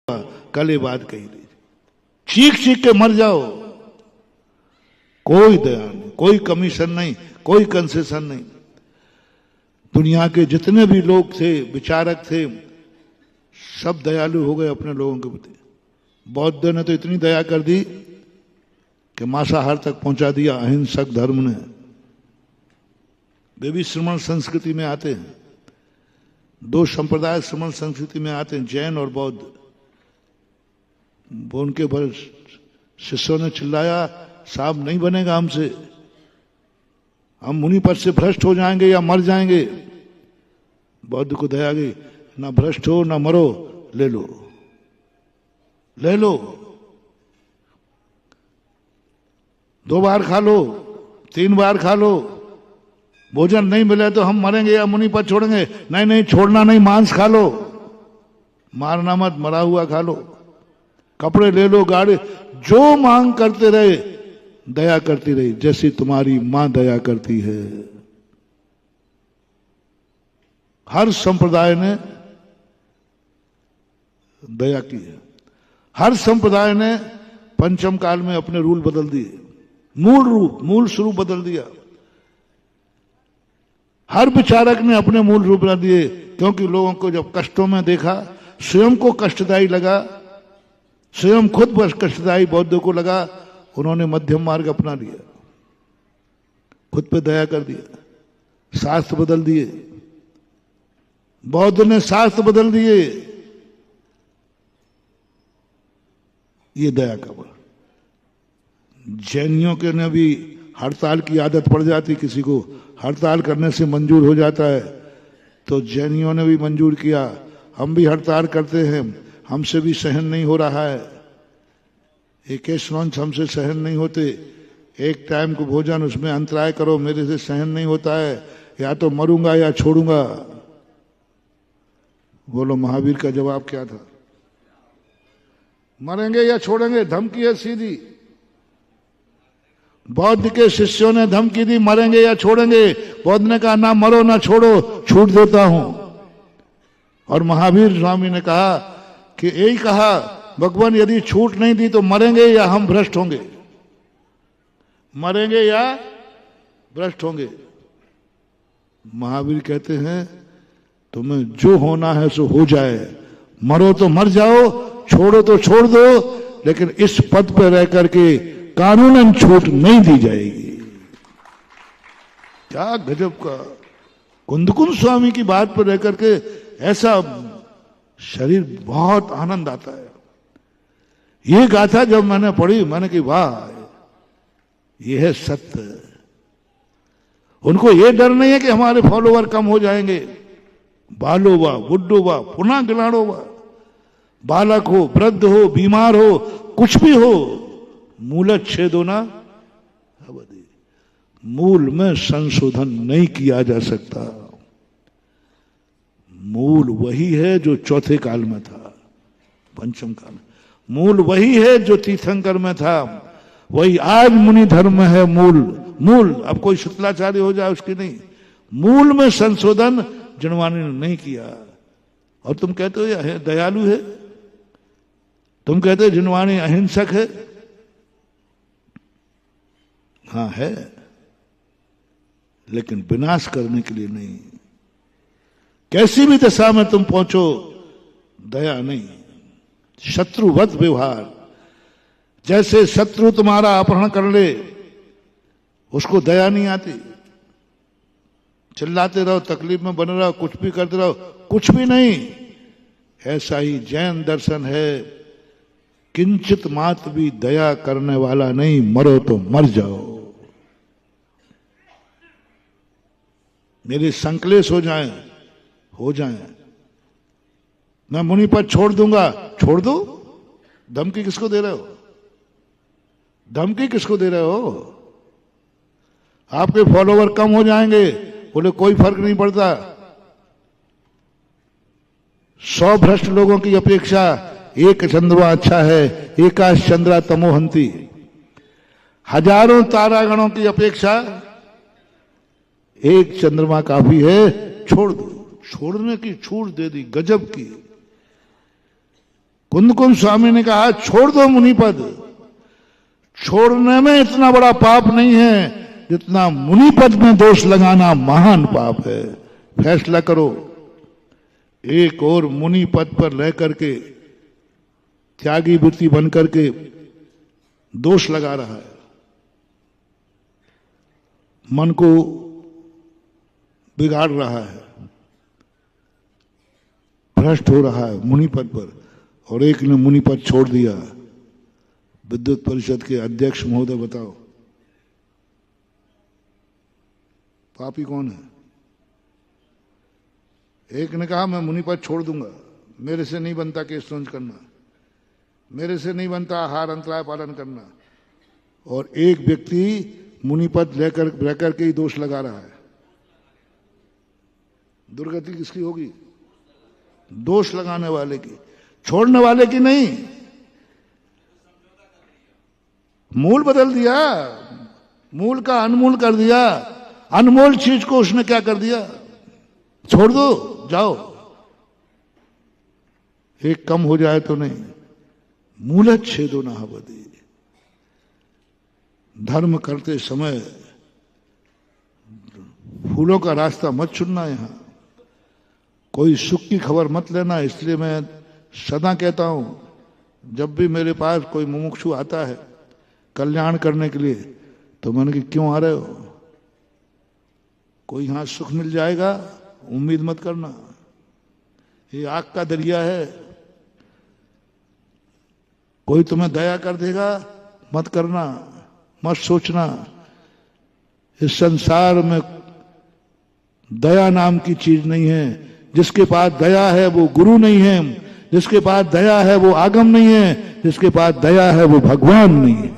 कल ये बात कही थी, चीख चीख के मर जाओ, कोई दया नहीं, कोई कमीशन नहीं, कोई कंसेशन नहीं। दुनिया के जितने भी लोग थे, विचारक थे, सब दयालु हो गए अपने लोगों के प्रति। बौद्ध ने तो इतनी दया कर दी कि मांसाहार तक पहुंचा दिया अहिंसक धर्म ने। वे भी श्रमण संस्कृति में आते हैं, दो संप्रदाय श्रमण संस्कृति में आते हैं, जैन और बौद्ध। वो उनके पर शिष्यों ने चिल्लाया, साहब नहीं बनेगा हमसे, हम मुनि पद से भ्रष्ट हो जाएंगे या मर जाएंगे। बौद्ध को दया गई, ना भ्रष्ट हो ना मरो, ले लो ले लो, 2 बार खा लो, 3 बार खा लो, भोजन नहीं मिले तो हम मरेंगे या मुनि पद छोड़ेंगे। नहीं नहीं, छोड़ना नहीं, मांस खा लो, मारना मत, मरा हुआ खा लो, कपड़े ले लो, गाड़ी, जो मांग करते रहे, दया करती रही, जैसी तुम्हारी मां दया करती है। हर संप्रदाय ने दया की है, हर संप्रदाय ने पंचम काल में अपने रूल बदल दिए, मूल स्वरूप बदल दिया। हर विचारक ने अपने मूल रूप बदल दिए, क्योंकि लोगों को जब कष्टों में देखा, स्वयं को कष्टदायी लगा, स्वयं खुद बस कष्टदायी बौद्धों को लगा, उन्होंने मध्यम मार्ग अपना लिया, खुद पे दया कर दिया, शास्त्र बदल दिए। बौद्ध ने शास्त्र बदल दिए, ये दया का बल। जैनियों के ने भी हड़ताल की आदत पड़ जाती, किसी को हड़ताल करने से मंजूर हो जाता है, तो जैनियों ने भी मंजूर किया, हम भी हड़ताल करते हैं, हमसे भी सहन नहीं हो रहा है, एक लंच हमसे सहन नहीं होते, एक टाइम को भोजन उसमें अंतराय करो, मेरे से सहन नहीं होता है, या तो मरूंगा या छोड़ूंगा। बोलो महावीर का जवाब क्या था? मरेंगे या छोड़ेंगे, धमकी है सीधी। बौद्ध के शिष्यों ने धमकी दी, मरेंगे या छोड़ेंगे। बौद्ध ने कहा, ना मरो ना छोड़ो, छूट देता हूं। और महावीर स्वामी ने कहा कि यही कहा, भगवान यदि छूट नहीं दी तो मरेंगे या हम भ्रष्ट होंगे, मरेंगे या भ्रष्ट होंगे। महावीर कहते हैं, तुम्हें जो होना है सो हो जाए, मरो तो मर जाओ, छोड़ो तो छोड़ दो, लेकिन इस पद पर रह करके कानूनन छूट नहीं दी जाएगी। क्या गजब का! कुंदकुंद स्वामी की बात पर रह करके ऐसा शरीर बहुत आनंद आता है। ये गाथा जब मैंने पढ़ी, मैंने कहा वाह, ये है सत्य। उनको ये डर नहीं है कि हमारे फॉलोवर कम हो जाएंगे। बालो वा बुड्ढो वा पुनः गिलाड़ो वा, बालक हो, वृद्ध हो, बीमार हो, कुछ भी हो, मूलच्छेदो न भवति, मूल में संशोधन नहीं किया जा सकता। मूल वही है जो चौथे काल में था, पंचम काल में। मूल वही है जो तीर्थंकर में था, वही आज मुनि धर्म है। मूल अब कोई शुक्लाचार्य हो जाए उसकी नहीं, मूल में संशोधन जिनवानी ने नहीं किया। और तुम कहते हो ये दयालु है, तुम कहते हो जिनवानी अहिंसक है। हाँ है, लेकिन विनाश करने के लिए नहीं। कैसी भी दशा में तुम पहुंचो, दया नहीं, शत्रुवत व्यवहार। जैसे शत्रु तुम्हारा अपहरण कर ले, उसको दया नहीं आती, चिल्लाते रहो, तकलीफ में बने रहो, कुछ भी करते रहो, कुछ भी नहीं। ऐसा ही जैन दर्शन है, किंचित मात्र भी दया करने वाला नहीं, मरो तो मर जाओ। मेरे संकलेश हो जाएं, मैं मुनि पद छोड़ दूंगा, छोड़ दो। धमकी किसको दे रहे हो? धमकी किसको दे रहे हो? आपके फॉलोवर कम हो जाएंगे, बोले कोई फर्क नहीं पड़ता। 100 भ्रष्ट लोगों की अपेक्षा एक चंद्रमा अच्छा है, एकाश चंद्रा तमोहंती। हजारों तारागणों की अपेक्षा एक चंद्रमा काफी है, छोड़ दो। छोड़ने की छूट दे दी, गजब की। कुंद स्वामी ने कहा छोड़ दो मुनिपद, छोड़ने में इतना बड़ा पाप नहीं है जितना मुनिपद में दोष लगाना महान पाप है। फैसला करो। एक और मुनिपद पर रह करके त्यागी वृत्ति बन करके दोष लगा रहा है, मन को बिगाड़ रहा है, भ्रष्ट हो रहा है मुनिपद पर, और एक ने मुनिपद छोड़ दिया। विद्युत परिषद के अध्यक्ष महोदय बताओ पापी कौन है? एक ने कहा मैं मुनिपद छोड़ दूंगा, मेरे से नहीं बनता केस लॉन्च करना, मेरे से नहीं बनता आहार अंतराय पालन करना, और एक व्यक्ति मुनिपद लेकर के ही दोष लगा रहा है। दुर्गति किसकी होगी? दोष लगाने वाले की, छोड़ने वाले की नहीं। मूल बदल दिया, मूल का अनमूल कर दिया। अनमोल चीज को उसने क्या कर दिया? छोड़ दो, जाओ। एक कम हो जाए तो नहीं, मूल छेदो ना हवदी। धर्म करते समय फूलों का रास्ता मत चुनना, यहां कोई सुख की खबर मत लेना। इसलिए मैं सदा कहता हूं, जब भी मेरे पास कोई मुमुक्षु आता है कल्याण करने के लिए, तो मैंने कि क्यों आ रहे हो? कोई यहां सुख मिल जाएगा उम्मीद मत करना, ये आग का दरिया है। कोई तुम्हें दया कर देगा मत करना, मत सोचना। इस संसार में दया नाम की चीज नहीं है। जिसके पास दया है वो गुरु नहीं है, जिसके पास दया है वो आगम नहीं है, जिसके पास दया है वो भगवान नहीं है।